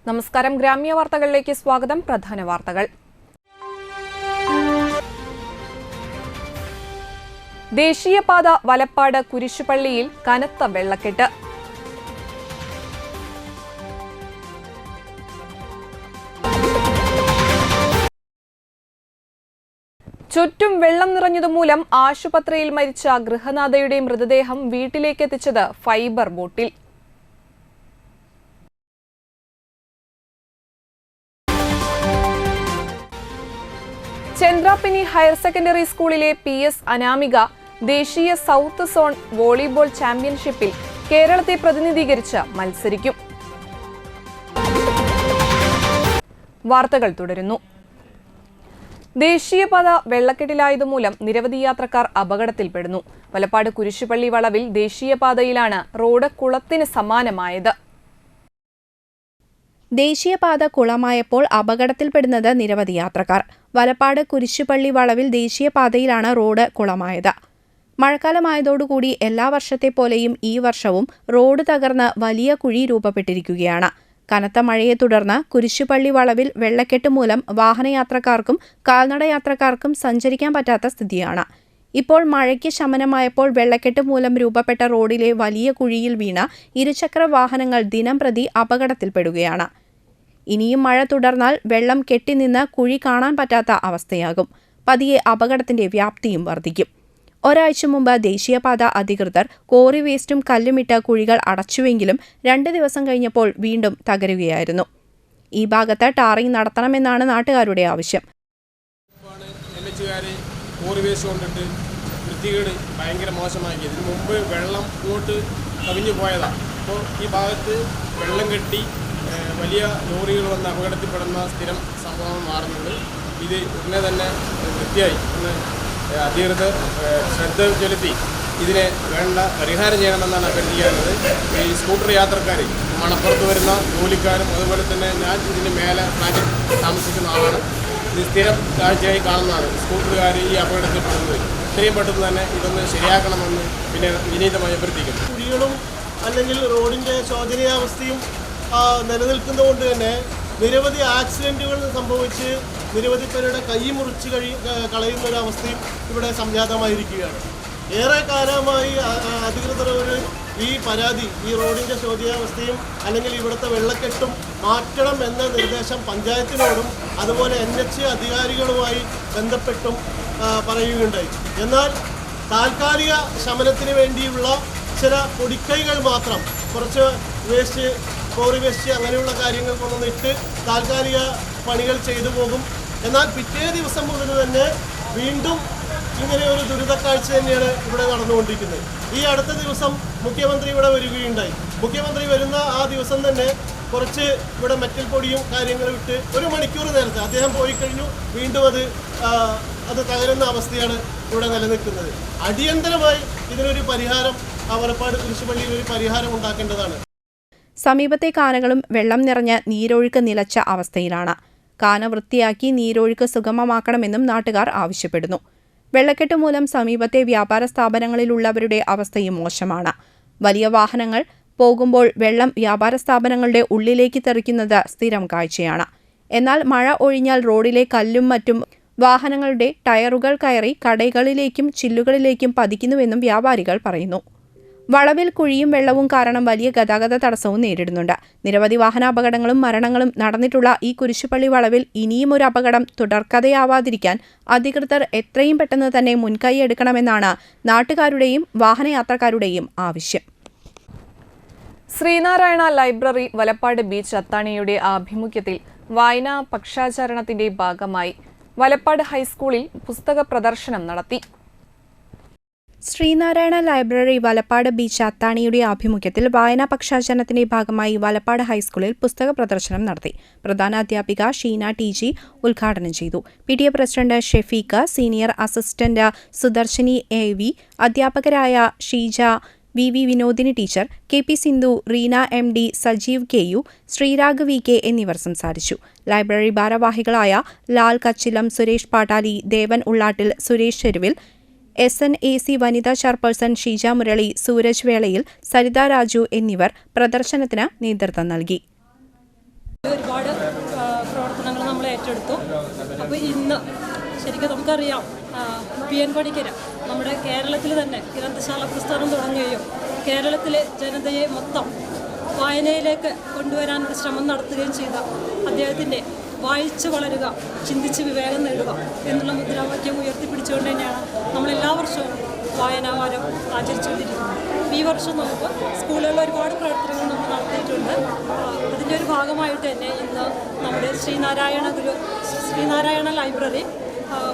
നമസ്കാരം. ഗ്രാമീയ വാർത്തകളിലേക്ക് സ്വാഗതം. പ്രധാന വാർത്തകൾ. ദേശീയപാത വലപ്പാട് കുരിശുപള്ളിയിൽ കനത്ത വെള്ളക്കെട്ട്. ചുറ്റും വെള്ളം നിറഞ്ഞതുമൂലം ആശുപത്രിയിൽ മരിച്ച ഗൃഹനാഥയുടെ മൃതദേഹം വീട്ടിലേക്കെത്തിച്ചത് ഫൈബർ ബോട്ടിൽ. ചന്ദ്രാപിനി ഹയർ സെക്കൻഡറി സ്കൂളിലെ PS അനാമിക ദേശീയ സൗത്ത് സോൺ വോളിബോൾ ചാമ്പ്യൻഷിപ്പിൽ കേരളത്തെ പ്രതിനിധീകരിച്ച് മത്സരിക്കും. വാർത്തകൾ തുടരുന്നു. ദേശീയപാത വെള്ളക്കെട്ടിലായതുമൂലം നിരവധി യാത്രക്കാർ അപകടത്തിൽപ്പെടുന്നു. വലപ്പാട് കുരിശുപള്ളി വളവിൽ ദേശീയപാതയിലാണ് റോഡ് കുളത്തിന് സമാനമായത്. ദേശീയപാത കുളമായപ്പോൾ അപകടത്തിൽപ്പെടുന്നത് നിരവധി യാത്രക്കാർ. വലപ്പാട് കുരിശുപള്ളി വളവിൽ ദേശീയപാതയിലാണ് റോഡ് കുളമായത്. മഴക്കാലമായതോടുകൂടി എല്ലാ വർഷത്തെ പോലെയും ഈ വർഷവും റോഡ് തകർന്ന് വലിയ കുഴി രൂപപ്പെട്ടിരിക്കുകയാണ്. കനത്ത മഴയെ തുടർന്ന് കുരിശുപള്ളി വളവിൽ വെള്ളക്കെട്ട് മൂലം വാഹനയാത്രക്കാർക്കും കാൽനടയാത്രക്കാർക്കും സഞ്ചരിക്കാൻ പറ്റാത്ത സ്ഥിതിയാണ്. ഇപ്പോൾ മഴയ്ക്ക് ശമനമായപ്പോൾ വെള്ളക്കെട്ട് മൂലം രൂപപ്പെട്ട റോഡിലെ വലിയ കുഴിയിൽ വീണ ഇരുചക്ര വാഹനങ്ങൾ ദിനംപ്രതി അപകടത്തിൽപ്പെടുകയാണ്. ഇനിയും മഴ തുടർന്നാൽ വെള്ളം കെട്ടിനിന്ന് കുഴി കാണാൻ പറ്റാത്ത അവസ്ഥയാകും. പതിയെ അപകടത്തിന്റെ വ്യാപ്തിയും വർദ്ധിക്കും. ഒരാഴ്ച മുമ്പ് ദേശീയപാത അധികൃതർ കോറി വേസ്റ്റും കല്ലുമിട്ട് കുഴികൾ അടച്ചുവെങ്കിലും 2 ദിവസം കഴിഞ്ഞപ്പോൾ വീണ്ടും തകരുകയായിരുന്നു. ഈ ഭാഗത്ത് ടാറിംഗ് നടത്തണമെന്നാണ് നാട്ടുകാരുടെ ആവശ്യം. വൃത്തികേട് ഭയങ്കര മോശമാക്കി. ഇതിന് മുമ്പ് വെള്ളം ഇങ്ങോട്ട് കവിഞ്ഞു പോയതാണ്. അപ്പോൾ ഈ ഭാഗത്ത് വെള്ളം കെട്ടി വലിയ ലോറികൾ വന്ന് അപകടത്തിൽപ്പെടുന്ന സ്ഥിരം സംഭവം മാറുന്നുണ്ട്. ഇത് ഉടനെ തന്നെ വൃത്തിയായി അധികൃതർ ശ്രദ്ധ ചെലുത്തി ഇതിനെ വേണ്ട പരിഹാരം ചെയ്യണമെന്നാണ് അഭ്യർത്ഥിക്കാറുള്ളത്. ഈ സ്കൂട്ടർ യാത്രക്കാർ, മണപ്പുറത്ത് വരുന്ന ജോലിക്കാരും, അതുപോലെ തന്നെ ഞാൻ ഇതിന് മേലെ ഫ്ലാറ്റിൽ താമസിക്കുന്ന ആളാണ്. ഇത് സ്ഥിരം കാഴ്ചയായി കാണുന്നതാണ്. സ്കൂട്ടറുകാർ ഈ അപകടത്തിൽപ്പെടുന്നത് ഇത്രയും പെട്ടെന്ന് തന്നെ ഇതൊന്ന് ശരിയാക്കണമെന്ന് പിന്നെ വിനീതമായി അഭ്യർത്ഥിക്കുന്നു. കുഴികളും അല്ലെങ്കിൽ റോഡിൻ്റെ ശോചനീയാവസ്ഥയും നിലനിൽക്കുന്നതുകൊണ്ട് തന്നെ നിരവധി ആക്സിഡൻറ്റുകൾ സംഭവിച്ച് നിരവധി പേരുടെ കൈ മുറിച്ച് കളയുന്ന ഒരു അവസ്ഥയും ഇവിടെ സംജാതമായിരിക്കുകയാണ്. ഏറെ കാലമായി അധികൃതർ ഈ പരാതി, ഈ റോഡിൻ്റെ ശോചനീയാവസ്ഥയും അല്ലെങ്കിൽ ഇവിടുത്തെ വെള്ളക്കെട്ടും മാറ്റണം എന്ന നിർദ്ദേശം പഞ്ചായത്തിനോടും അതുപോലെ NH അധികാരികളുമായി ബന്ധപ്പെട്ടും പറയുകയുണ്ടായി. എന്നാൽ താൽക്കാലിക ശമനത്തിന് വേണ്ടിയുള്ള ചില പൊടിക്കൈകൾ മാത്രം, കുറച്ച് വേസ്റ്റ്, കോറി വേസ്റ്റ് അങ്ങനെയുള്ള കാര്യങ്ങൾ കൊണ്ടുവന്നിട്ട് താൽക്കാലിക പണികൾ ചെയ്തു പോകും. എന്നാൽ പിറ്റേ ദിവസം മുതൽ തന്നെ വീണ്ടും ഇങ്ങനെ ഒരു ദുരിതക്കാഴ്ച തന്നെയാണ് ഇവിടെ നടന്നുകൊണ്ടിരിക്കുന്നത്. ഈ അടുത്ത ദിവസം മുഖ്യമന്ത്രി ഇവിടെ വരികയുണ്ടായി. മുഖ്യമന്ത്രി വരുന്ന ആ ദിവസം തന്നെ കുറച്ച് ഇവിടെ മെറ്റൽ പൊടിയും കാര്യങ്ങളും ഇട്ട് 1 മണിക്കൂർ നേരത്തെ അദ്ദേഹം പോയി കഴിഞ്ഞു. വീണ്ടും അത് തകരുന്ന അവസ്ഥയാണ് ഇവിടെ നിലനിൽക്കുന്നത്. അടിയന്തരമായി ഇതിനൊരു പരിഹാരം, വലപ്പാട് കുരിശുപള്ളിയിൽ ഒരു പരിഹാരം ഉണ്ടാക്കേണ്ടതാണ്. സമീപത്തെ കാനകളും വെള്ളം നിറഞ്ഞ് നീരൊഴുക്ക് നിലച്ച അവസ്ഥയിലാണ്. കാന വൃത്തിയാക്കി നീരൊഴുക്ക് സുഗമമാക്കണമെന്നും നാട്ടുകാർ ആവശ്യപ്പെടുന്നു. വെള്ളക്കെട്ട് മൂലം സമീപത്തെ വ്യാപാര സ്ഥാപനങ്ങളിലുള്ളവരുടെ അവസ്ഥയും മോശമാണ്. വലിയ വാഹനങ്ങൾ പോകുമ്പോൾ വെള്ളം വ്യാപാര സ്ഥാപനങ്ങളുടെ ഉള്ളിലേക്ക് തെറിക്കുന്നത് സ്ഥിരം കാഴ്ചയാണ്. എന്നാൽ മഴ ഒഴിഞ്ഞാൽ റോഡിലെ കല്ലും മറ്റും വാഹനങ്ങളുടെ ടയറുകൾ കയറി കടകളിലേക്കും ചില്ലുകളിലേക്കും പതിക്കുന്നുവെന്നും വ്യാപാരികൾ പറയുന്നു. വളവിൽ കുഴിയും വെള്ളവും കാരണം വലിയ ഗതാഗത തടസ്സവും നേരിടുന്നുണ്ട്. നിരവധി വാഹനാപകടങ്ങളും മരണങ്ങളും നടന്നിട്ടുള്ള ഈ കുരിശുപള്ളി വളവിൽ ഇനിയും ഒരു അപകടം തുടർക്കഥയാവാതിരിക്കാൻ അധികൃതർ എത്രയും പെട്ടെന്ന് തന്നെ മുൻകൈയെടുക്കണമെന്നാണ് നാട്ടുകാരുടെയും വാഹനയാത്രക്കാരുടെയും ആവശ്യം. ശ്രീനാരായണ ലൈബ്രറി വലപ്പാട് ബീച്ച് അത്താണിയുടെ ആഭിമുഖ്യത്തിൽ വായനാ പക്ഷാചരണത്തിന്റെ ഭാഗമായി വലപ്പാട് ഹൈസ്കൂളിൽ പുസ്തക പ്രദർശനം നടത്തി. ശ്രീനാരായണ ലൈബ്രറി വലപ്പാട് ബീച്ച് അത്താണിയുടെ ആഭിമുഖ്യത്തിൽ വായനാ പക്ഷാചരണത്തിന്റെ ഭാഗമായി വലപ്പാട് ഹൈസ്കൂളിൽ പുസ്തക പ്രദർശനം നടത്തി. പ്രധാന അധ്യാപിക ഷീന TG ഉദ്ഘാടനം ചെയ്തു. PTA president Shafeeq, senior assistant Sudarshini AV, അധ്യാപകരായ Sheeja, VV Vinodini teacher, KP Sindhu, Reena MD, Sajeev KU, Sreerag VK എന്നിവർ സംസാരിച്ചു. ലൈബ്രറി ഭാരവാഹികളായ ലാൽ കച്ചിലം, സുരേഷ് പാട്ടാലി, ദേവൻ ഉള്ളാട്ടിൽ, സുരേഷ് ചെരുവിൽ, SNAC വനിതാ ചെയർപേഴ്സൺ ഷീജ മുരളി, സൂരജ് വേളയിൽ, സരിത രാജു എന്നിവർ പ്രദർശനത്തിന് നേതൃത്വം നൽകി. ഒരുപാട് പ്രവർത്തനങ്ങൾ നമ്മൾ ഏറ്റെടുത്തു. അപ്പോൾ ഇന്ന് ശരിക്കും നമുക്കറിയാം, PN പണിക്കർ നമ്മുടെ കേരളത്തിൽ തന്നെ ഗ്രന്ഥശാല പ്രസ്ഥാനം തുടങ്ങുകയും കേരളത്തിലെ ജനതയെ മൊത്തം വായനയിലേക്ക് കൊണ്ടുവരാനൊരു ശ്രമം നടത്തുകയും ചെയ്ത അദ്ദേഹത്തിൻ്റെ വായിച്ച് വളരുക, ചിന്തിച്ച് വിവേകം നേടുക എന്നുള്ള മുദ്രാവാക്യം ഉയർത്തിപ്പിടിച്ചുകൊണ്ട് തന്നെയാണ് നമ്മളെല്ലാ വർഷവും വായനാവാരം ആചരിച്ചുകൊണ്ടിരിക്കുന്നത്. ഈ വർഷം നമുക്ക് സ്കൂളുകളിൽ ഒരുപാട് പ്രവർത്തനങ്ങൾ നമ്മൾ നടത്തിയിട്ടുണ്ട്. അതിൻ്റെ ഒരു ഭാഗമായിട്ട് തന്നെ ഇന്ന് നമ്മുടെ ശ്രീനാരായണ ലൈബ്രറി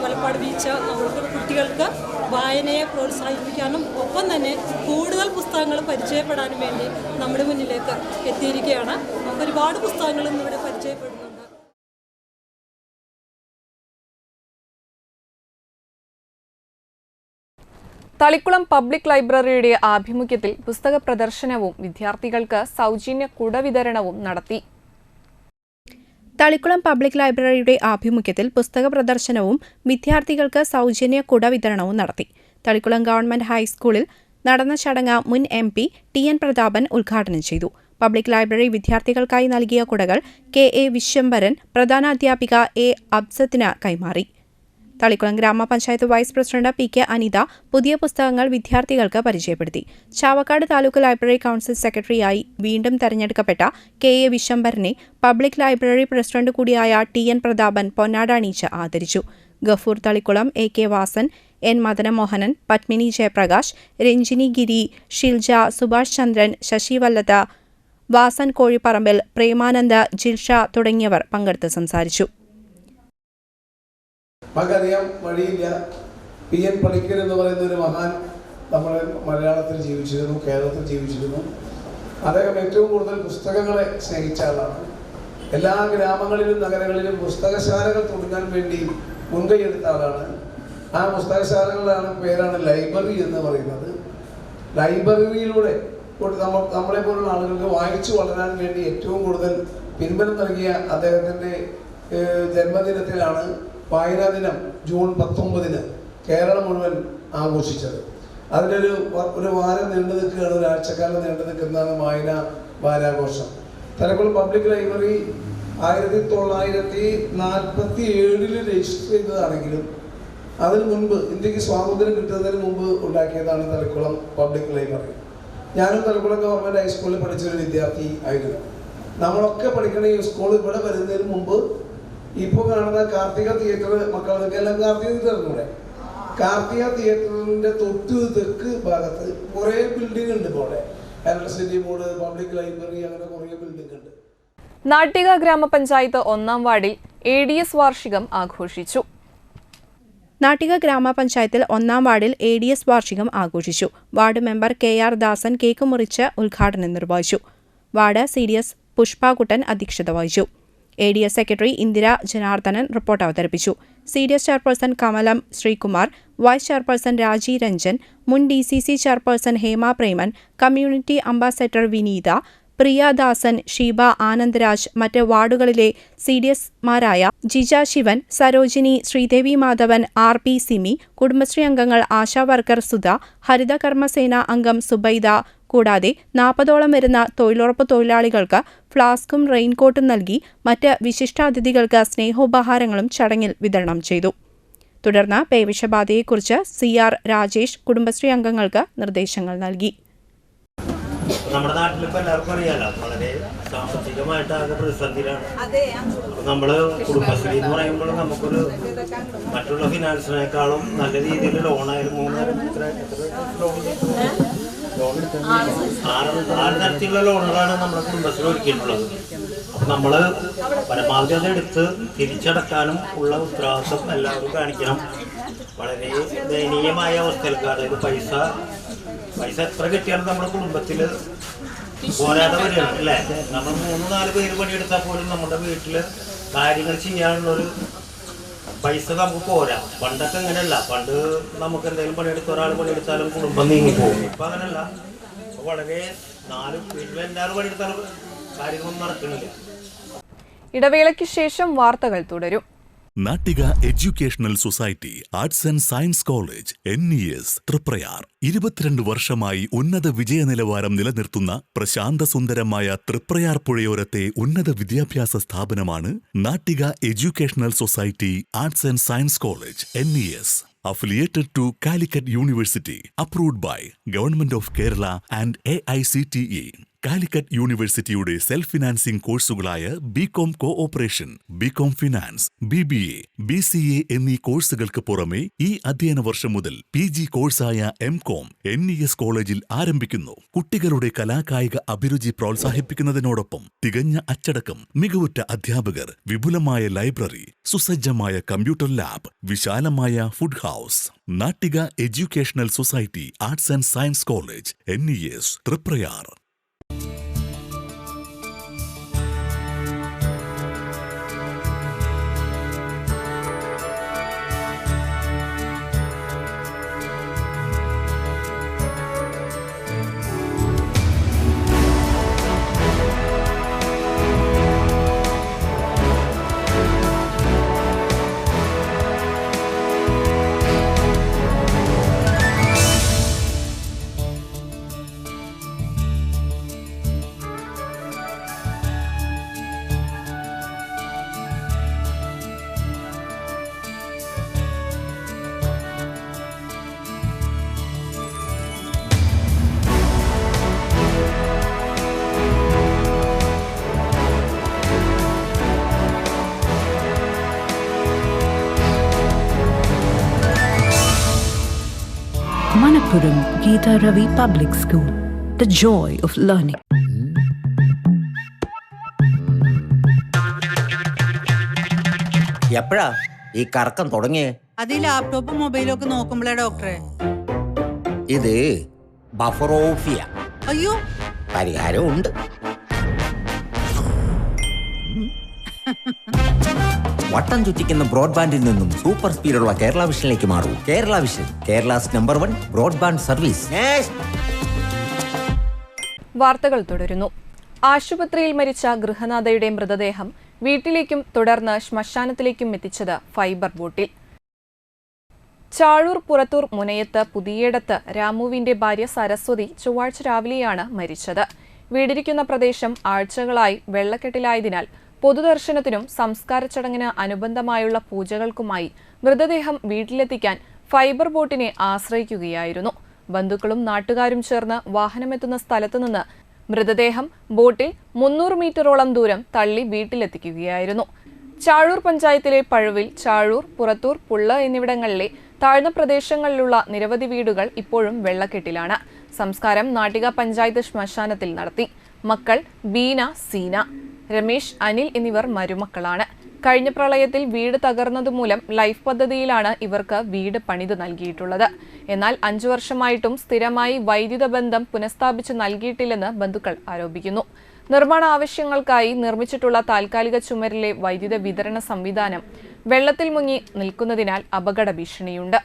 വലപ്പാട് ബീച്ച് നമ്മൾക്ക് കുട്ടികൾക്ക് വായനയെ പ്രോത്സാഹിപ്പിക്കാനും ഒപ്പം തന്നെ കൂടുതൽ പുസ്തകങ്ങൾ പരിചയപ്പെടാനും വേണ്ടി നമ്മുടെ മുന്നിലേക്ക് എത്തിയിരിക്കുകയാണ്. നമുക്ക് ഒരുപാട് പുസ്തകങ്ങൾ ഇന്നിവിടെ പരിചയപ്പെടുന്നുണ്ട്. തളിക്കുളം പബ്ലിക് ലൈബ്രറിയുടെ ആഭിമുഖ്യത്തിൽ പുസ്തക പ്രദർശനവും വിദ്യാർത്ഥികൾക്ക് സൗജന്യ കുട വിതരണവും നടത്തി. തളിക്കുളം പബ്ലിക് ലൈബ്രറിയുടെ ആഭിമുഖ്യത്തിൽ പുസ്തക പ്രദർശനവും വിദ്യാർത്ഥികൾക്ക് സൗജന്യ കുട വിതരണവും നടത്തി. തളിക്കുളം ഗവൺമെന്റ് ഹൈസ്കൂളിൽ നടന്ന ചടങ്ങ് മുൻ MP TN പ്രതാപൻ ഉദ്ഘാടനം ചെയ്തു. പബ്ലിക് ലൈബ്രറി വിദ്യാർത്ഥികൾക്കായി നൽകിയ കുടകൾ KA വിശ്വംഭരൻ പ്രധാനാധ്യാപിക A അബ്സത്തിന് കൈമാറി. തളിക്കുളം ഗ്രാമപഞ്ചായത്ത് വൈസ് പ്രസിഡന്റ് PK അനിത പുതിയ പുസ്തകങ്ങൾ വിദ്യാർത്ഥികൾക്ക് പരിചയപ്പെടുത്തി. ചാവക്കാട് താലൂക്ക് ലൈബ്രറി കൗൺസിൽ സെക്രട്ടറിയായി വീണ്ടും തെരഞ്ഞെടുക്കപ്പെട്ട KA വിശ്വംഭരനെ പബ്ലിക് ലൈബ്രറി പ്രസിഡന്റ് കൂടിയായ TN പ്രതാപൻ പൊന്നാട അണിയിച്ച് ആദരിച്ചു. ഗഫൂർ തളിക്കുളം, AK വാസൻ, N മദനമോഹനൻ, പത്മിനി ജയപ്രകാശ്, രഞ്ജിനി ഗിരി, ഷിൽജ, സുഭാഷ് ചന്ദ്രൻ, ശശി വല്ലത, വാസൻ കോഴിപ്പറമ്പിൽ, പ്രേമാനന്ദ്, ജിൽഷ തുടങ്ങിയവർ പങ്കെടുത്ത് സംസാരിച്ചു. നമുക്കറിയാം, വഴിയില്ല. PN പണിക്കർ എന്ന് പറയുന്ന ഒരു മഹാൻ നമ്മുടെ മലയാളത്തിൽ ജീവിച്ചിരുന്നു, കേരളത്തിൽ ജീവിച്ചിരുന്നു. അദ്ദേഹം ഏറ്റവും കൂടുതൽ പുസ്തകങ്ങളെ സ്നേഹിച്ച ആളാണ്. എല്ലാ ഗ്രാമങ്ങളിലും നഗരങ്ങളിലും പുസ്തകശാലകൾ തുടങ്ങാൻ വേണ്ടി മുൻകൈയെടുത്ത ആളാണ്. ആ പുസ്തകശാലകളുടെ പേരാണ് ലൈബ്രറി എന്ന് പറയുന്നത്. ലൈബ്രറിയിലൂടെ നമ്മളെ പോലുള്ള ആളുകൾക്ക് വായിച്ചു വളരാൻ വേണ്ടി ഏറ്റവും കൂടുതൽ പിൻബലം നൽകിയ അദ്ദേഹത്തിൻ്റെ ജന്മദിനത്തിലാണ് വായനാ ദിനം ജൂൺ 19 കേരളം മുഴുവൻ ആഘോഷിച്ചത്. അതിനൊരു വാരം നീണ്ടു നിൽക്കുകയാണ്, ഒരാഴ്ചക്കാലം നീണ്ടു നിൽക്കുന്നതാണ് വായനാ വാരാഘോഷം. തലക്കുളം പബ്ലിക് ലൈബ്രറി 1947 രജിസ്റ്റർ ചെയ്തതാണെങ്കിലും അതിന് മുൻപ്, ഇന്ത്യക്ക് സ്വാതന്ത്ര്യം കിട്ടുന്നതിന് മുമ്പ് ഉണ്ടാക്കിയതാണ് തലക്കുളം പബ്ലിക് ലൈബ്രറി. ഞാനും തലക്കുളം ഗവൺമെൻറ് ഹൈസ്കൂളിൽ പഠിച്ചൊരു വിദ്യാർത്ഥി ആയിരുന്നു. നമ്മളൊക്കെ പഠിക്കണ ഈ സ്കൂൾ ഇവിടെ വരുന്നതിന് മുമ്പ് ഇപ്പോൾ കാണുന്ന കാർത്തിക തിയേറ്റർ, മക്കൾക്ക് എല്ലാം കാർത്തിക തിയേറ്റർ അറിഞ്ഞൂടെ? കാർത്തിക തിയേറ്ററിൻ്റെ തൊട്ട് തെക്ക് ഭാഗത്ത് കുറേ ബിൽഡിംഗ് ഉണ്ട്. ഇപ്പോൾ അവിടെ ഇലക്ട്രിസിറ്റി ബോർഡ്, പബ്ലിക് ലൈബ്രറി, അങ്ങനെ കുറേ ബിൽഡിംഗ് ഉണ്ട്. നാട്ടിക ഗ്രാമപഞ്ചായത്ത് 1-ാം വാർഡിൽ ADS വാർഷികം ആഘോഷിച്ചു. നാട്ടിക ഗ്രാമപഞ്ചായത്തിൽ 1-ാം വാർഡിൽ ADS വാർഷികം ആഘോഷിച്ചു. Ward member KR Dasan cake മുറിച്ച് ഉദ്ഘാടനം നിർവഹിച്ചു. വാർഡ് CDS പുഷ്പാകുട്ടൻ അധ്യക്ഷത വഹിച്ചു. ADS secretary Indira Janardhanan report അവതരിപ്പിച്ചു. CDS chairperson Kamalam Sreekumar, vice chairperson Raji Ranjan, മുൻ DCC chairperson Hema Preman, community ambassador Vineetha, Priya Dasan, Sheeba Anandaraj, മറ്റ് വാർഡുകളിലെ CDSമാരായ ജിജ ശിവൻ, സരോജിനി, ശ്രീദേവി മാധവൻ, RP സിമി, കുടുംബശ്രീ അംഗങ്ങൾ ആശാ വർക്കർ സുധ, ഹരിത കർമ്മസേന അംഗം സുബൈദ കൂടാതെ 40ഓളം വരുന്ന തൊഴിലുറപ്പ് തൊഴിലാളികൾക്ക് ഫ്ലാസ്കും റെയിൻകോട്ടും നൽകി മറ്റ് വിശിഷ്ടാതിഥികൾക്ക് സ്നേഹോപഹാരങ്ങളും ചടങ്ങിൽ വിതരണം ചെയ്തു. തുടർന്ന് പേവിഷബാധയെക്കുറിച്ച് CR രാജേഷ് കുടുംബശ്രീ അംഗങ്ങൾക്ക് നിർദ്ദേശങ്ങൾ നൽകി. നമ്മുടെ നാട്ടിലിപ്പോൾ എല്ലാവർക്കും അറിയാലോ, വളരെ സാമ്പത്തികമായിട്ടാകെ പ്രതിസന്ധിയിലാണ്. നമ്മള് കുടുംബശ്രീ എന്ന് പറയുമ്പോൾ നമുക്കൊരു മറ്റുള്ള ഫിനാൻസിനേക്കാളും നല്ല രീതിയിൽ ലോണായാലും 6 തരത്തിലുള്ള ലോണുകളാണ് നമ്മുടെ കുടുംബശ്രീ ഒരുക്കിയിട്ടുള്ളത്. അപ്പം നമ്മൾ പരമാവധി അതെടുത്ത് തിരിച്ചടക്കാനും ഉള്ള ഉത്തരവാദിത്വം എല്ലാവരും കാണിക്കണം. വളരെ ദയനീയമായ അവസ്ഥയിലേക്ക്, അതായത് പൈസ എത്ര കിട്ടിയാലും നമ്മുടെ കുടുംബത്തിൽ പോരാതെ വരികയാണ് അല്ലേ. നമ്മൾ 3-4 പേര് പണിയെടുത്താൽ പോലും നമ്മുടെ വീട്ടിൽ കാര്യങ്ങൾ ചെയ്യാനുള്ളൊരു പൈസ നമുക്ക് പോരാ. പണ്ടൊക്കെ അങ്ങനെയല്ല. പണ്ട് നമുക്ക് എന്തെങ്കിലും പണിയെടുത്ത ഒരാൾ പണിയെടുത്താലും കുടുംബം നീങ്ങിപ്പോകും. ഇപ്പം അങ്ങനെയല്ല. വളരെ വീട്ടിലെല്ലാവരും പണിയെടുത്താലും കാര്യങ്ങളൊന്നും നടക്കുന്നില്ല. ഇടവേളയ്ക്ക് ശേഷം വാർത്തകൾ തുടരും. Nattika educational society arts and science college NES Triprayar 22 വർഷമായി ഉന്നത വിജയ നിലവാരം നിലനിർത്തുന്ന പ്രശാന്തസുന്ദരമായ തൃപ്രയാർ പുഴയോരത്തെ ഉന്നത വിദ്യാഭ്യാസ സ്ഥാപനമാണ് Nattika educational society arts and science college NES. Affiliated to Calicut University, approved by Government of Kerala and AICTE. Calicut യൂണിവേഴ്സിറ്റിയുടെ സെൽഫ് ഫിനാൻസിംഗ് കോഴ്സുകളായ BCom cooperation, BCom finance, BBA, BCA എന്നീ കോഴ്സുകൾക്ക് പുറമെ ഈ അധ്യയന വർഷം മുതൽ PG കോഴ്സായ MCom NES കോളേജിൽ ആരംഭിക്കുന്നു. കുട്ടികളുടെ കലാകായിക അഭിരുചി പ്രോത്സാഹിപ്പിക്കുന്നതിനോടൊപ്പം തികഞ്ഞ അച്ചടക്കം, മികവുറ്റ അധ്യാപകർ, വിപുലമായ ലൈബ്രറി, സുസജ്ജമായ കമ്പ്യൂട്ടർ ലാബ്, വിശാലമായ food house. Nattika educational society arts and science college NES Triprayar. Manappuram Geeta Ravi Public School, the joy of learning. എപ്പോഴാ ഈ കറക്കം തുടങ്ങിയേ? അത് ലാപ്ടോപ്പും മൊബൈലും ഒക്കെ നോക്കുമ്പോഴേ ഡോക്ടറെ. ഇത് ബഫറോഫിയ. അയ്യോ, പരിഹാരം ഉണ്ട്. വട്ടം ചുറ്റിക്കുന്ന ബ്രോഡ്ബാൻഡിൽ നിന്നും സൂപ്പർ സ്പീഡുള്ള കേരള വിഷനിലേക്ക് മാറൂ. Kerala vision, Kerala's number 1 broadband service. വാർത്തകൾ തുടരുന്നു. ആശുപത്രിയിൽ മരിച്ച ഗൃഹനാഥയുടെ മൃതദേഹം വീട്ടിലേക്കും തുടർന്ന് ശ്മശാനത്തിലേക്കും എത്തിച്ചത് ഫൈബർ ബോട്ടിൽ. ചാഴൂർ പുറത്തൂർ മുനയത്ത് പുതിയേടത്ത് രാമുവിന്റെ ഭാര്യ സരസ്വതി ചൊവ്വാഴ്ച രാവിലെയാണ് മരിച്ചത്. വീടിരിക്കുന്ന പ്രദേശം ആഴ്ചകളായി വെള്ളക്കെട്ടിലായതിനാൽ പൊതുദർശനത്തിനും സംസ്കാര ചടങ്ങിന് അനുബന്ധമായുള്ള പൂജകൾക്കുമായി മൃതദേഹം വീട്ടിലെത്തിക്കാൻ ഫൈബർ ബോട്ടിനെ ആശ്രയിക്കുകയായിരുന്നു. ബന്ധുക്കളും നാട്ടുകാരും ചേർന്ന് വാഹനമെത്തുന്ന സ്ഥലത്തുനിന്ന് മൃതദേഹം ബോട്ടിൽ 300 മീറ്ററോളം ദൂരം തള്ളി വീട്ടിലെത്തിക്കുകയായിരുന്നു. ചാഴൂർ പഞ്ചായത്തിലെ പഴുവിൽ, ചാഴൂർ, പുറത്തൂർ, പുള്ള എന്നിവിടങ്ങളിലെ താഴ്ന്ന പ്രദേശങ്ങളിലുള്ള നിരവധി വീടുകൾ ഇപ്പോഴും വെള്ളക്കെട്ടിലാണ്. സംസ്കാരം നാട്ടിക പഞ്ചായത്ത് ശ്മശാനത്തിൽ നടത്തി. മക്കൾ ബീന, സീന, രമേശ്, അനിൽ എന്നിവർ മരുമക്കളാണ്. കഴിഞ്ഞ പ്രളയത്തിൽ വീട് തകർന്നതുമൂലം ലൈഫ് പദ്ധതിയിലാണ് ഇവർക്ക് വീട് പണിത് നൽകിയിട്ടുള്ളത്. എന്നാൽ 5 വർഷമായിട്ടും സ്ഥിരമായി വൈദ്യുത ബന്ധം പുനഃസ്ഥാപിച്ച് നൽകിയിട്ടില്ലെന്ന് ബന്ധുക്കൾ ആരോപിക്കുന്നു. നിർമ്മാണ ആവശ്യങ്ങൾക്കായി നിർമ്മിച്ചിട്ടുള്ള താൽക്കാലിക ചുമരിലെ വൈദ്യുത വിതരണ സംവിധാനം വെള്ളത്തിൽ മുങ്ങി നിൽക്കുന്നതിനാൽ അപകട ഭീഷണിയുണ്ട്.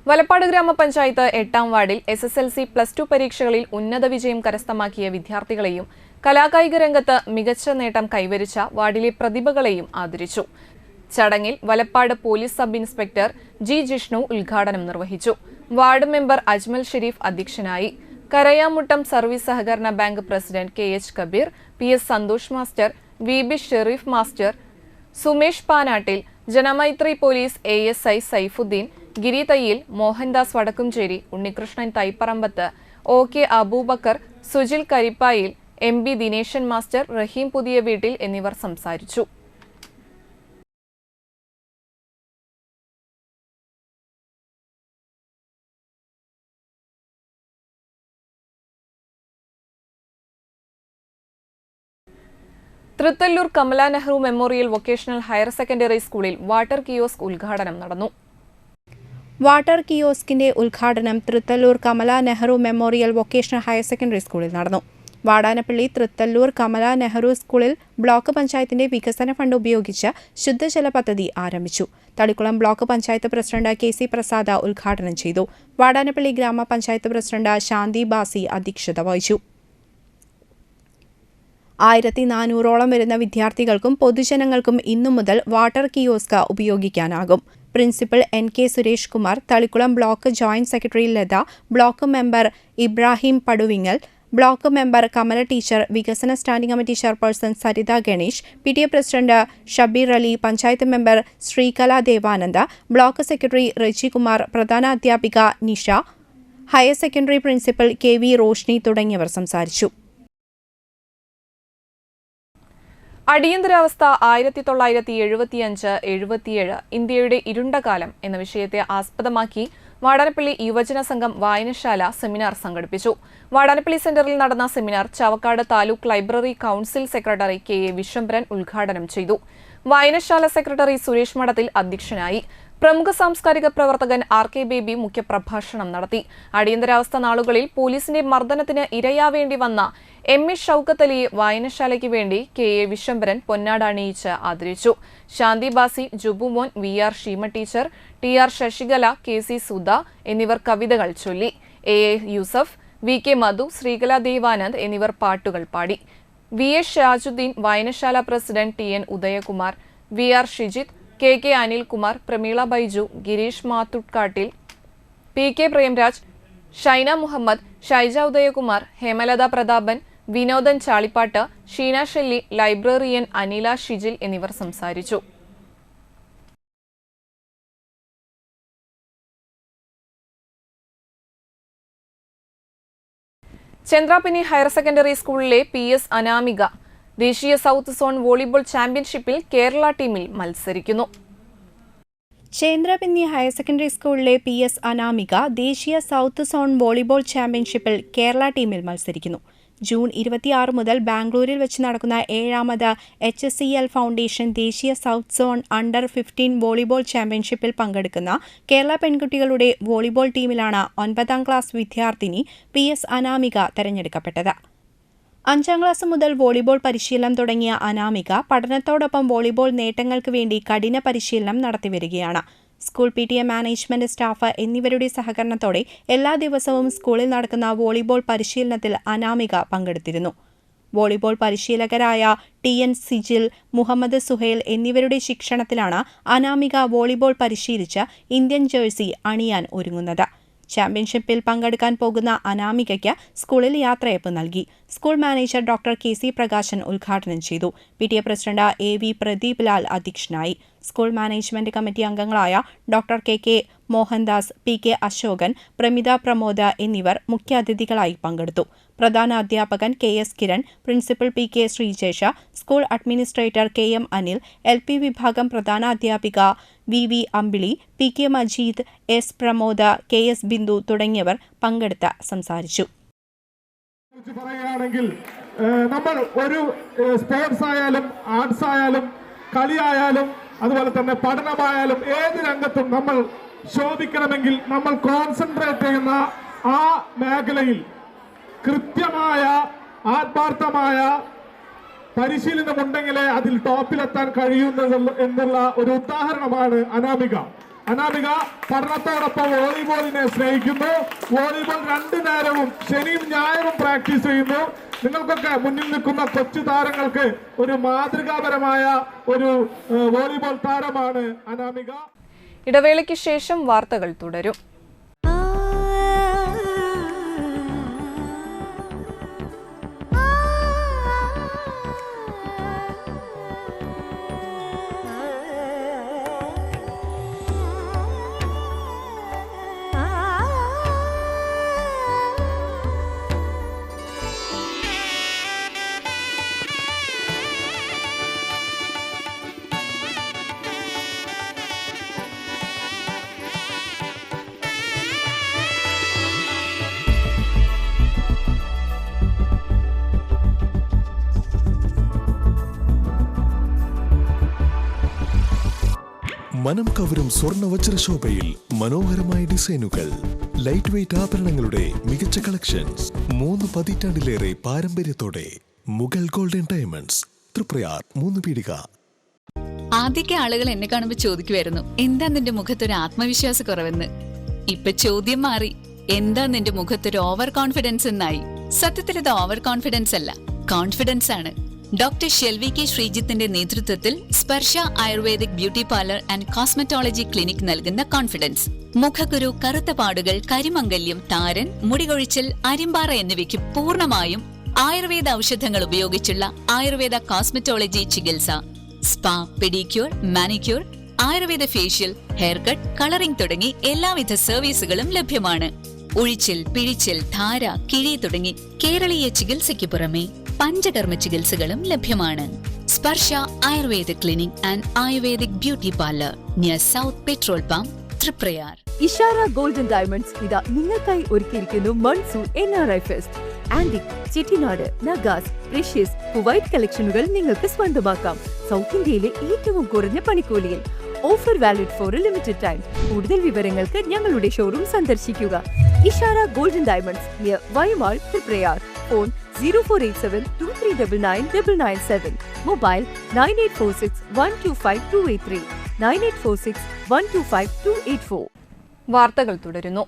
വലപ്പാട് ഗ്രാമപഞ്ചായത്ത് 8ാം വാർഡിൽ SSLC, +2 പരീക്ഷകളിൽ ഉന്നത വിജയം കരസ്ഥമാക്കിയ വിദ്യാർത്ഥികളെയും കലാകായിക രംഗത്ത് മികച്ച നേട്ടം കൈവരിച്ച വാർഡിലെ പ്രതിഭകളെയും ആദരിച്ചു. ചടങ്ങിൽ Valappad police sub inspector G. Jishnu ഉദ്ഘാടനം നിർവഹിച്ചു. വാർഡ് മെമ്പർ അജ്മൽ ഷെരീഫ് അധ്യക്ഷനായി. കരയാമുട്ടം സർവീസ് സഹകരണ bank president KH Kabeer, PS Santhosh master, VB Sharif master, Sumesh Panattil, Janamaithri police ASI Saifudheen, Giri Thayyil, Mohandas Vadakkumchery, Unnikrishnan Thaiparambath, OK Aboobacker, Sujil Karippayil, MB Dineshan master, Raheem Puthiya Veettil എന്നിവർ സംസാരിച്ചു. Thrithallur Kamala Nehru memorial vocational higher secondary സ്കൂളിൽ വാട്ടർ കിയോസ്ക് ഉദ്ഘാടനം നടന്നു. വാട്ടർ കിയോസ്കിന്റെ ഉദ്ഘാടനം Thrithallur Kamala Nehru memorial vocational higher secondary സ്കൂളിൽ നടന്നു. വാടാനപ്പള്ളി തൃത്തല്ലൂർ കമല നെഹ്റു സ്കൂളിൽ ബ്ലോക്ക് പഞ്ചായത്തിന്റെ വികസന ഫണ്ട് ഉപയോഗിച്ച് ശുദ്ധജല പദ്ധതി ആരംഭിച്ചു. Thalikulam block panchayat president KC Prasada ഉദ്ഘാടനം ചെയ്തു. വാടാനപ്പള്ളി ഗ്രാമപഞ്ചായത്ത് പ്രസിഡന്റ് ശാന്തി ബാസി അധ്യക്ഷത വഹിച്ചു. 1400 വരുന്ന വിദ്യാർത്ഥികൾക്കും പൊതുജനങ്ങൾക്കും ഇന്നു മുതൽ വാട്ടർ കിയോസ്ക് ഉപയോഗിക്കാനാകും. Principal NK Suresh Kumar, Thalikkulam block joint secretary Latha, block member Ibrahim Paduvingal, block member Kamala teacher, വികസന standing committee chairperson Saritha Ganesh, PTA president Shabeer Ali, panchayat member Sreekala Devananda, block secretary Rejikumar, പ്രധാന അധ്യാപിക Nisha, higher secondary principal KV Roshni തുടങ്ങിയവർ സംസാരിച്ചു. അടിയന്തരാവസ്ഥ 1975-77 ഇന്ത്യയുടെ ഇരുണ്ട കാലം എന്ന വിഷയത്തെ ആസ്പദമാക്കി വാടാനപ്പള്ളി യുവജന സംഘം വായനശാല സെമിനാർ സംഘടിപ്പിച്ചു. വാടാനപ്പള്ളി സെന്ററിൽ നടന്ന seminar Chavakkad taluk library council secretary KA Viswambharan ഉദ്ഘാടനം ചെയ്തു. വായനശാല സെക്രട്ടറി സുരേഷ് മഠത്തിൽ അധ്യക്ഷനായി. പ്രമുഖ സാംസ്കാരിക പ്രവർത്തകൻ RK ബേബി മുഖ്യപ്രഭാഷണം നടത്തി. അടിയന്തരാവസ്ഥ നാളുകളിൽ പോലീസിന്റെ മർദ്ദനത്തിന് ഇരയാവേണ്ടി വന്ന MS ഷൌക്കത്ത് അലിയെ വായനശാലയ്ക്ക് വേണ്ടി KA വിശ്വംഭരൻ പൊന്നാട അണിയിച്ച് ആദരിച്ചു. ശാന്തി ബാസി, Jubumon, VR Sheema teacher, TR Sasikala, KC Sudha എന്നിവർ കവിതകൾ ചൊല്ലി. AA യൂസഫ്, VK മധു, ശ്രീകല ദേവാനന്ദ് എന്നിവർ പാട്ടുകൾ പാടി. VA ഷാജുദ്ദീൻ, വായനശാല president TN Udayakumar, VR Shijith, KK Anilkumar, Prameela Baiju, Gireesh Mathukkattil, PK Premraj, Shaina Muhammad, Shaija Udayakumar, Hemalatha Prathapan, Vinodan Chalippatt, Sheena Shelly, librarian Anila Shijil എന്നിവർ സംസാരിച്ചു. ചന്ദ്രാപിനി ഹയർ സെക്കൻഡറി സ്കൂളിലെ PS അനാമിക ദേശീയ സൗത്ത് സോൺ വോളിബോൾ ചാമ്പ്യൻഷിപ്പിൽ കേരള ടീമിൽ മത്സരിക്കുന്നു. ചന്ദ്രാപിന്നി ഹയർ സെക്കൻഡറി സ്കൂളിലെ PS അനാമിക ദേശീയ സൗത്ത് സോൺ വോളിബോൾ ചാമ്പ്യൻഷിപ്പിൽ കേരള ടീമിൽ മത്സരിക്കുന്നു. ജൂൺ 26 മുതൽ ബാംഗ്ലൂരിൽ വെച്ച് നടക്കുന്ന 7ാമത് HSCL ഫൗണ്ടേഷൻ ദേശീയ സൗത്ത് സോൺ അണ്ടർ 15 വോളിബോൾ ചാമ്പ്യൻഷിപ്പിൽ പങ്കെടുക്കുന്ന കേരള പെൺകുട്ടികളുടെ വോളിബോൾ ടീമിലാണ് 9ാം ക്ലാസ് വിദ്യാർത്ഥിനി PS അനാമിക തെരഞ്ഞെടുക്കപ്പെട്ടത്. 5ാം ക്ലാസ് മുതൽ വോളിബോൾ പരിശീലനം തുടങ്ങിയ അനാമിക പഠനത്തോടൊപ്പം വോളിബോൾ നേട്ടങ്ങൾക്ക് വേണ്ടി കഠിന പരിശീലനം നടത്തിവരികയാണ്. സ്കൂൾ PTA മാനേജ്മെന്റ് സ്റ്റാഫ് എന്നിവരുടെ സഹകരണത്തോടെ എല്ലാ ദിവസവും സ്കൂളിൽ നടക്കുന്ന വോളിബോൾ പരിശീലനത്തിൽ അനാമിക പങ്കെടുത്തിരുന്നു. വോളിബോൾ പരിശീലകരായ TN സിജിൽ, മുഹമ്മദ് സുഹൈൽ എന്നിവരുടെ ശിക്ഷണത്തിലാണ് അനാമിക വോളിബോൾ പരിശീലിച്ച് ഇന്ത്യൻ ജേഴ്സി അണിയാൻ ഒരുങ്ങുന്നത്. ചാമ്പ്യൻഷിപ്പിൽ പങ്കെടുക്കാൻ പോകുന്ന അനാമികയ്ക്ക് സ്കൂളിൽ യാത്രയപ്പ് നൽകി. School manager doctor KC Prakashan ഉദ്ഘാടനം ചെയ്തു. PTA president AV Pradeep Lal അധ്യക്ഷനായി. സ്കൂൾ മാനേജ്മെന്റ് കമ്മിറ്റി അംഗങ്ങളായ doctor KK Mohandas, PK Ashokan, Pramitha Pramod എന്നിവർ മുഖ്യാതിഥികളായി പങ്കെടുത്തു. പ്രധാന അധ്യാപകൻ KS Kiran, principal PK Sreejesha, school administrator KM Anil, LP വിഭാഗം പ്രധാന അധ്യാപിക VV അമ്പിളി, PK Majeed, S Pramod, KS Bindu തുടങ്ങിയവർ പങ്കെടുത്ത് സംസാരിച്ചു. പറയുകയാണെങ്കിൽ നമ്മൾ ഒരു സ്പോർട്സ് ആയാലും ആർട്സ് ആയാലും കളിയായാലും അതുപോലെ തന്നെ പഠനമായാലും ഏത് രംഗത്തും നമ്മൾ ശോഭിക്കണമെങ്കിൽ നമ്മൾ കോൺസെൻട്രേറ്റ് ചെയ്യുന്ന ആ മേഖലയിൽ കൃത്യമായ ആത്മാർത്ഥമായ പരിശീലനമുണ്ടെങ്കിലേ അതിൽ ടോപ്പിലെത്താൻ കഴിയുന്നത് എന്നുള്ള ഒരു ഉദാഹരണമാണ് അനാമിക. അനാമിക പഠനത്തോടൊപ്പം വോളിബോളിനെ സ്നേഹിക്കുന്നു. വോളിബോൾ 2 നേരവും ശനിയും ഞായറും പ്രാക്ടീസ് ചെയ്യുന്നു. നിങ്ങൾക്കൊക്കെ മുന്നിൽ നിൽക്കുന്ന കൊച്ചു താരങ്ങൾക്ക് ഒരു മാതൃകാപരമായ ഒരു വോളിബോൾ താരമാണ് അനാമിക. ഇടവേളയ്ക്ക് ശേഷം വാർത്തകൾ തുടരും. മനം കവരും സ്വർണ്ണ വജ്രശോഭയിൽ മനോഹരമായ ഡിസൈനുകൾ, ലൈറ്റ് വെയ്റ്റ് ആഭരണങ്ങളുടെ മികച്ച കളക്ഷൻസ്, 3 പതിറ്റാണ്ടിലേറെ പാരമ്പര്യത്തോടെ മുഗൾ ഗോൾഡൻ ഡയമണ്ട്സ്, തൃപ്രയാർ 3 പീടിക. ആദ്യമൊക്കെ ആളുകൾ എന്നെ കാണുമ്പോൾ ചോദിക്കുമായിരുന്നു, എന്താ നിന്റെ മുഖത്തൊരു ആത്മവിശ്വാസ കുറവെന്ന്. ഇപ്പൊ ചോദ്യം മാറി, എന്താ നിന്റെ മുഖത്തൊരു ഓവർ കോൺഫിഡൻസ് എന്നായി. സത്യത്തിൽ ഇത് ഓവർ കോൺഫിഡൻസ് അല്ല, കോൺഫിഡൻസ് ആണ്. ഡോക്ടർ ഷെൽവി കെ ശ്രീജിത്തിന്റെ നേതൃത്വത്തിൽ Sparsha ayurvedic beauty parlour and cosmetology clinic നൽകുന്ന കോൺഫിഡൻസ്. മുഖക്കുരു, കറുത്ത പാടുകൾ, കരിമംഗല്യം, താരൻ, മുടികൊഴിച്ചിൽ, അരിമ്പാറ എന്നിവയ്ക്ക് പൂർണ്ണമായും ആയുർവേദ ഔഷധങ്ങൾ ഉപയോഗിച്ചുള്ള ആയുർവേദ കോസ്മെറ്റോളജി ചികിത്സ. Spa, pedicure, manicure, Ayurveda facial, hair cut, colouring തുടങ്ങി എല്ലാവിധ സർവീസുകളും ലഭ്യമാണ്. ഉഴിച്ചിൽ, പിഴിച്ചിൽ, ധാര, കിഴി തുടങ്ങി കേരളീയ ചികിത്സയ്ക്ക് പുറമെ പഞ്ചകർമ്മ ചികിത്സകളും ലഭ്യമാണ്. Sparsha Ayurveda clinic and ayurvedic beauty parlour near south petrol pump, Triprayar. Ishara golden diamonds ഇതാ നിങ്ങൾക്കായി ഒരുക്കിയിരിക്കുന്നു monsoon NRI fest. Antique, Chettinad, Nagas, precious, Kuwait കളക്ഷനുകൾ നിങ്ങൾക്ക് സ്വന്തമാക്കാം. സൗത്ത് ഇന്ത്യയിലെ ഏറ്റവും കുറഞ്ഞ പണിക്കൂലിയിൽ. Offer valid for a limited time. കൂടുതൽ വിവരങ്ങൾക്ക് ഞങ്ങളുടെ ഷോറൂം സന്ദർശിക്കുക. Ishara golden diamonds near Y Mall, Triprayar. Phone 0487239997. Mobile 9846125283, 9846125284. വാർത്തകൾ തുടരുന്നു.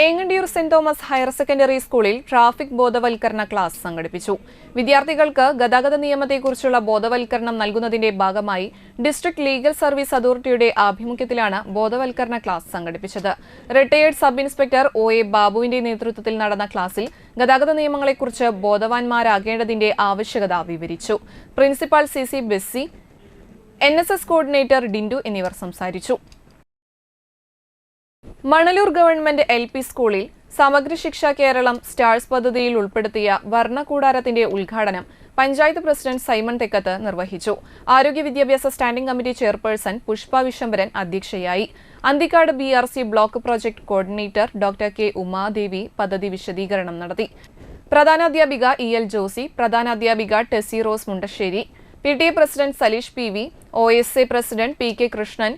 ഏങ്ങണ്ടിയൂർ സെന്റ് തോമസ് ഹയർ സെക്കൻഡറി സ്കൂളിൽ ട്രാഫിക് ബോധവൽക്കരണ ക്ലാസ് സംഘടിപ്പിച്ചു. വിദ്യാർത്ഥികൾക്ക് ഗതാഗത നിയമത്തെക്കുറിച്ചുള്ള ബോധവൽക്കരണം നൽകുന്നതിന്റെ ഭാഗമായി ഡിസ്ട്രിക്ട് ലീഗൽ സർവീസ് അതോറിറ്റിയുടെ ആഭിമുഖ്യത്തിലാണ് ബോധവൽക്കരണ ക്ലാസ് സംഘടിപ്പിച്ചത്. റിട്ടയേർഡ് സബ് ഇൻസ്പെക്ടർ OA ബാബുവിന്റെ നേതൃത്വത്തിൽ നടന്ന ക്ലാസിൽ ഗതാഗത നിയമങ്ങളെക്കുറിച്ച് ബോധവാന്മാരാകേണ്ടതിന്റെ ആവശ്യകത വിവരിച്ചു. Principal CC Bessy, NSS coordinator Dindu എന്നിവർ സംസാരിച്ചു. മണലൂർ ഗവൺമെന്റ് LP സ്കൂളിൽ സമഗ്ര ശിക്ഷ കേരളം സ്റ്റാർസ് പദ്ധതിയിൽ ഉൾപ്പെടുത്തിയ വർണ്ണകൂടാരത്തിന്റെ ഉദ്ഘാടനം പഞ്ചായത്ത് പ്രസിഡന്റ് സൈമൺ തെക്കത്ത് നിർവഹിച്ചു. ആരോഗ്യ വിദ്യാഭ്യാസ standing committee chairperson Pushpa Viswambharan അധ്യക്ഷയായി. Anthikad BRC block project coordinator doctor K Umadevi പദ്ധതി വിശദീകരണം നടത്തി. പ്രധാനാധ്യാപിക EL ജോസി, പ്രധാനാധ്യാപിക Tessy Rose Mundassery, PTA president Saleesh PV, OSA president PK Krishnan,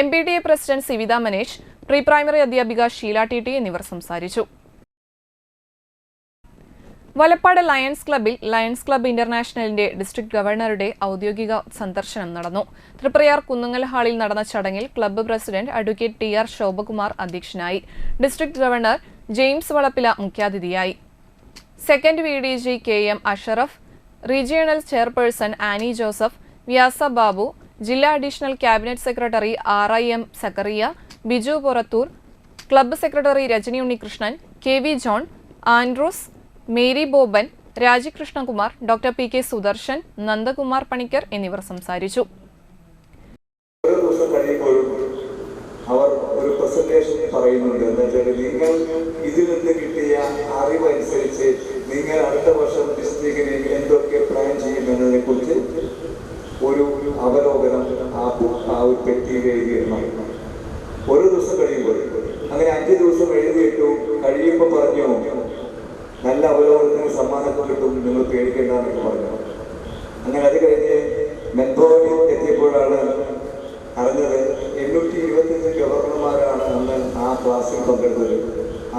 MPTA president Sivitha Manesh, pre primary അധ്യാപിക ഷീല TT എന്നിവർ സംസാരിച്ചു. വലപ്പാട് ലയൺസ് ക്ലബ്ബിൽ ലയൺസ് ക്ലബ്ബ് ഇന്റർനാഷണലിന്റെ ഡിസ്ട്രിക്ട് ഗവർണറുടെ ഔദ്യോഗിക സന്ദർശനം നടന്നു. തൃപ്രയാർ കുന്നുങ്ങൽ ഹാളിൽ നടന്ന ചടങ്ങിൽ club president advocate TR Shobhakumar അധ്യക്ഷനായി. ഡിസ്ട്രിക്ട് ഗവർണർ ജെയിംസ് വളപ്പില മുഖ്യാതിഥിയായി. സെക്കൻഡ് VDG KM അഷറഫ്, regional chairperson Annie Joseph, Vyasa Babu, ജില്ലാ additional cabinet secretary RIM Zachariah, Biju Purathur, club secretary Rajani Unnikrishnan, KV John, Andrews, Mary Boban, Rajikrishnakumar, doctor PK Sudarshan, Nandakumar Panicker എന്നിവർ സംസാരിച്ചു. അവർ ഒരു പ്രസന്റേഷൻ പറയുന്നുണ്ട്. എന്നുവെച്ചാൽ നിങ്ങൾ ഇതിൽ നിന്ന് കിട്ടിയ അറിവനുസരിച്ച് നിങ്ങൾ അടുത്ത വർഷം ഡിസ്ട്രിക്റ്റിന് എന്തൊക്കെ പ്ലാൻ ചെയ്യുമെന്നതിനെ കുറിച്ച് ഒരു അവലോകനം ആ ഒരു പെട്ടിയിൽ എഴുതിയിടണം. ഒരു ദിവസം കഴിയുമ്പോൾ അങ്ങനെ 5 ദിവസം എഴുതിയിട്ടു. കഴിയുമ്പോൾ പറഞ്ഞു നല്ല അവലോകനത്തിന് സമ്മാനമൊക്കെ കിട്ടും, നിങ്ങൾ പേടിക്കേണ്ടെന്നൊക്കെ പറഞ്ഞു. അങ്ങനെ അത് കഴിഞ്ഞ് മെൽബോണിൽ എത്തിയപ്പോഴാണ് അറിഞ്ഞത് 825 ഗവർണർമാരാണ് അന്ന് ആ ക്ലാസ്സിൽ പങ്കെടുത്തത്.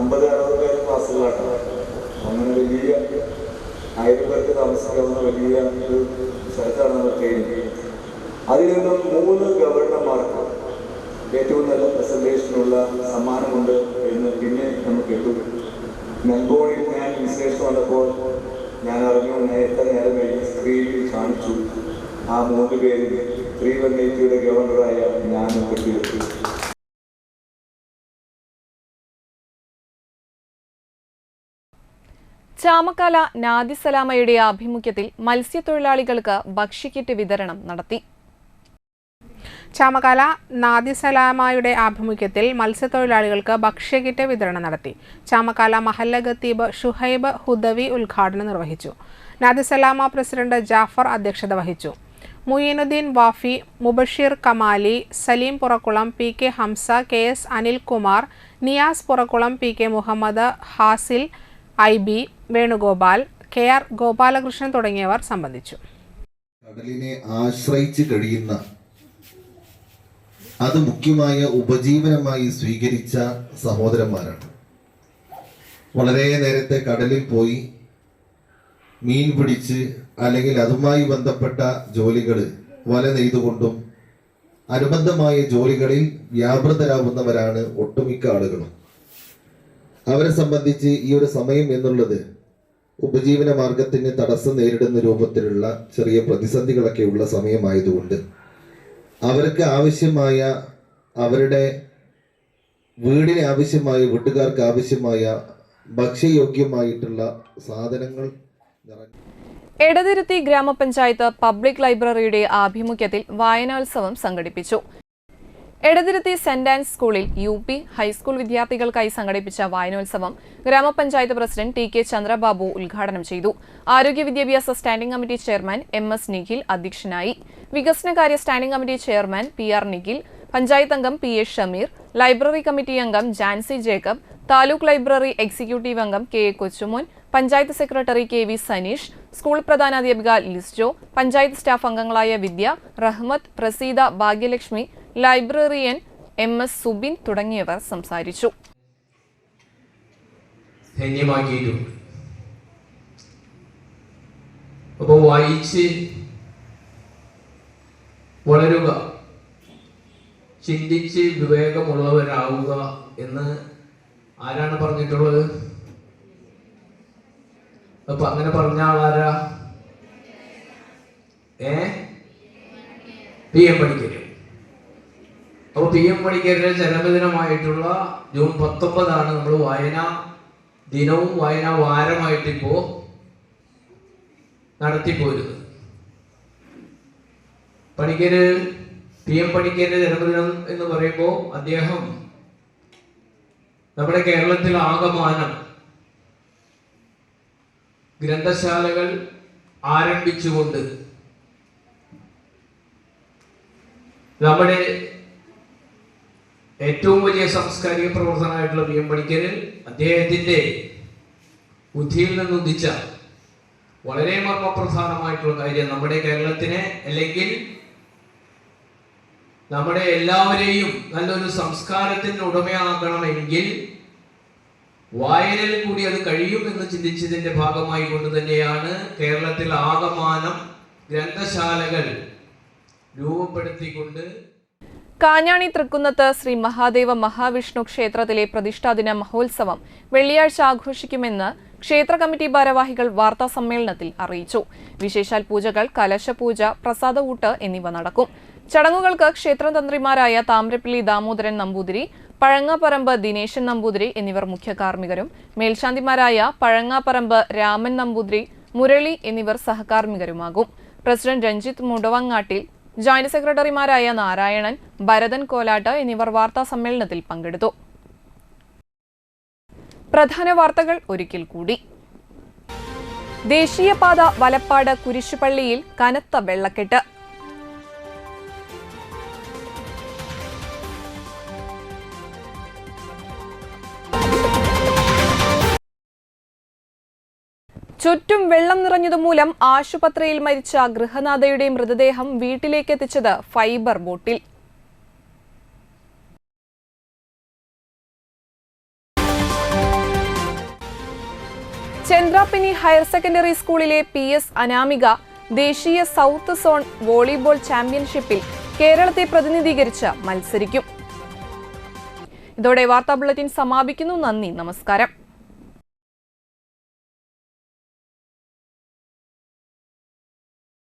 50-60 ക്ലാസ്സുകളാണ്. അങ്ങനെ വലിയ 1000 പേർക്ക് താമസിക്കാവുന്ന വലിയ ഒരു സ്ഥലത്താണ് നമ്മൾ ട്രെയിനിങ്. അതിൽ നിന്നും 3 ഗവർണർമാർക്ക് ഏറ്റവും നല്ല പ്രസന്റേഷനുള്ള സമ്മാനമുണ്ട് എന്ന് പിന്നെ നമുക്ക് കിട്ടും. മെൽബോണിൽ ഞാൻ വിശേഷം വന്നപ്പോൾ ഞാൻ അറിഞ്ഞു. നേരത്തെ നേരം കഴിഞ്ഞ് സ്ക്രീനിൽ കാണിച്ചു. ആ 3 പേരിൽ 318 ഗവർണറായ ഞാനും പെട്ടിയെടുത്തു. ചാമക്കാല നാദിസലാമയുടെ ആഭിമുഖ്യത്തിൽ മത്സ്യത്തൊഴിലാളികൾക്ക് ഭക്ഷ്യക്കിറ്റ് വിതരണം നടത്തി. ചാമക്കാല നാദിസലാമയുടെ ആഭിമുഖ്യത്തിൽ മത്സ്യത്തൊഴിലാളികൾക്ക് ഭക്ഷ്യക്കിറ്റ് വിതരണം നടത്തി. ചാമക്കാല മഹല്ല ഖത്തീബ് ഷുഹൈബ് ഹുദവി ഉദ്ഘാടനം നിർവഹിച്ചു. നാദിസലാമ പ്രസിഡന്റ് ജാഫർ അധ്യക്ഷത വഹിച്ചു. മുയിനുദ്ദീൻ Wafy, Mubasheer കമാലി, Saleem Purakkulam, PK Hamza, KS Anilkumar, Niyas Purakkulam, PK Muhammad, hassle, IB Venugopal, KR Gopalakrishnan തുടങ്ങിയവർ സംബന്ധിച്ചു. കടലിനെ ആശ്രയിച്ച് കഴിയുന്ന, അത് മുഖ്യമായ ഉപജീവനമായി സ്വീകരിച്ച സഹോദരന്മാരാണ്. വളരെ നേരത്തെ കടലിൽ പോയി മീൻ പിടിച്ച് അല്ലെങ്കിൽ അതുമായി ബന്ധപ്പെട്ട ജോലികൾ വല നെയ്തുകൊണ്ടും അനുബന്ധമായ ജോലികളിൽ വ്യാപൃതരാകുന്നവരാണ് ഒട്ടുമിക്ക ആളുകളും. അവരെ സംബന്ധിച്ച് ഈ ഒരു സമയം എന്നുള്ളത് ഉപജീവന മാർഗത്തിന് തടസ്സം നേരിടുന്ന രൂപത്തിലുള്ള ചെറിയ പ്രതിസന്ധികളൊക്കെ ഉള്ള സമയമായതുകൊണ്ട് അവർക്ക് ആവശ്യമായ അവരുടെ വീടിന് ആവശ്യമായ വീട്ടുകാർക്ക് ആവശ്യമായ ഭക്ഷ്യയോഗ്യമായിട്ടുള്ള സാധനങ്ങൾ എടതിരുത്തി ഗ്രാമപഞ്ചായത്ത് പബ്ലിക് ലൈബ്രറിയുടെ ആഭിമുഖ്യത്തിൽ വായനോത്സവം സംഘടിപ്പിച്ചു. എടതിരുത്തി സെന്റ് ആൻസ് സ്കൂളിൽ UP ഹൈസ്കൂൾ വിദ്യാർത്ഥികൾക്കായി സംഘടിപ്പിച്ച വായനോത്സവം ഗ്രാമപഞ്ചായത്ത് പ്രസിഡന്റ് TK ചന്ദ്രബാബു ഉദ്ഘാടനം ചെയ്തു. ആരോഗ്യ വിദ്യാഭ്യാസ standing committee chairman MS Nikhil അധ്യക്ഷനായി. വികസനകാര്യ standing committee chairman PR Nikhil, panchayat അംഗം PA ഷമീർ, ലൈബ്രറി കമ്മിറ്റി അംഗം Jancy Jacob, taluk library executive അംഗം KA Kochumon, panchayat secretary KV Saneesh, school പ്രധാനാധ്യാപിക ലിസ്ജോ, പഞ്ചായത്ത് സ്റ്റാഫ് അംഗങ്ങളായ വിദ്യ, റഹ്മത്ത്, പ്രസീത, ഭാഗ്യലക്ഷ്മി, ലൈബ്രറിയൻ MS സുബിൻ തുടങ്ങിയവർ സംസാരിച്ചു. അപ്പോൾ വായിച്ച് വളരുക, ചിന്തിച്ച് വിവേകമുള്ളവരാവുക എന്ന് ആരാണ് പറഞ്ഞിട്ടുള്ളത്? അപ്പൊ അങ്ങനെ പറഞ്ഞ ആളാരാ? PM പണിക്കര്. അപ്പോൾ PM പണിക്കരുടെ ജന്മദിനമായിട്ടുള്ള ജൂൺ 19 നമ്മൾ വായനാ ദിനവും വായനാ വാരമായിട്ട് ഇപ്പോൾ നടത്തിപ്പോരുന്നത്. പണിക്കര് PM പണിക്കരുടെ ജന്മദിനം എന്ന് പറയുമ്പോൾ അദ്ദേഹം നമ്മുടെ കേരളത്തിൽ ആകമാനം ഗ്രന്ഥശാലകൾ ആരംഭിച്ചുകൊണ്ട് നമ്മുടെ ഏറ്റവും വലിയ സാംസ്കാരിക പ്രവർത്തനമായിട്ടുള്ള PM പണിക്കര് അദ്ദേഹത്തിൻ്റെ ബുദ്ധിയിൽ നിന്നുദിച്ച വളരെ മർമ്മപ്രധാനമായിട്ടുള്ള കാര്യം നമ്മുടെ കേരളത്തിനെ അല്ലെങ്കിൽ നമ്മുടെ എല്ലാവരെയും നല്ലൊരു സംസ്കാരത്തിന് ഉടമയാക്കണമെങ്കിൽ വായനയിൽ കൂടി അത് കഴിയുമെന്ന് ചിന്തിച്ചതിന്റെ ഭാഗമായി കൊണ്ട് തന്നെയാണ് കേരളത്തിൽ ആകമാനം ഗ്രന്ഥശാലകൾ രൂപപ്പെടുത്തിക്കൊണ്ട് കാഞ്ഞാണി തൃക്കുന്നത്ത് ശ്രീ മഹാദേവ മഹാവിഷ്ണു ക്ഷേത്രത്തിലെ പ്രതിഷ്ഠാദിന മഹോത്സവം വെള്ളിയാഴ്ച ആഘോഷിക്കുമെന്ന് ക്ഷേത്ര കമ്മിറ്റി ഭാരവാഹികൾ വാർത്താ സമ്മേളനത്തിൽ അറിയിച്ചു. വിശേഷാൽ പൂജകൾ, കലശപൂജ, പ്രസാദഊട്ട് എന്നിവ നടക്കും. ചടങ്ങുകൾക്ക് ക്ഷേത്രതന്ത്രിമാരായ താമ്രപ്പള്ളി ദാമോദരൻ നമ്പൂതിരി, പഴങ്ങാപ്പറമ്പ് ദിനേശൻ നമ്പൂതിരി എന്നിവർ മുഖ്യ കാർമ്മികരും, മേൽശാന്തിമാരായ പഴങ്ങാപ്പറമ്പ് രാമൻ നമ്പൂതിരി, മുരളി എന്നിവർ സഹകാർമ്മികരുമാകും. പ്രസിഡന്റ് രഞ്ജിത്ത് മുടവങ്ങാട്ടിൽ, ജോയിന്റ് സെക്രട്ടറിമാരായ നാരായണൻ, ഭരതൻ കോലാട്ട് എന്നിവർ വാർത്താ സമ്മേളനത്തിൽ പങ്കെടുത്തു. പ്രധാന വാർത്തകൾ ഒരിക്കൽ കൂടി. ദേശീയപാത വലപ്പാട് കുരിശുപള്ളിയിൽ കനത്ത വെള്ളക്കെട്ട്. ചുറ്റും വെള്ളം നിറഞ്ഞതുമൂലം ആശുപത്രിയിൽ മരിച്ച ഗൃഹനാഥയുടെ മൃതദേഹം വീട്ടിലേക്ക് എത്തിച്ചത് ഫൈബർ ബോട്ടിൽ. ചന്ദ്രാപിനി ഹയർ സെക്കൻഡറി സ്കൂളിലെ PS അനാമിക ദേശീയ സൗത്ത് സോൺ വോളിബോൾ ചാമ്പ്യൻഷിപ്പിൽ കേരളത്തെ പ്രതിനിധീകരിച്ച് മത്സരിക്കും. ഇതോടെ വാർത്താ ബുള്ളറ്റിൻ സമാപിക്കുന്നു. നന്ദി, നമസ്കാരം.